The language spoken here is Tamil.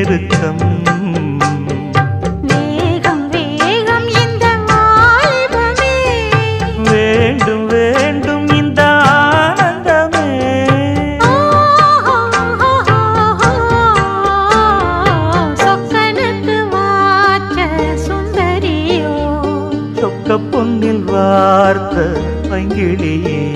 நெருக்கம். வேகம் வேகம் இந்த வாலிபமே, வேண்டும் வேண்டும் இந்த ஆனந்தமே. சொக்கனுக்கு வாச்ச சுந்தரியோ, சொக்க பொன்னில் வார்த்த பங்கிலியே.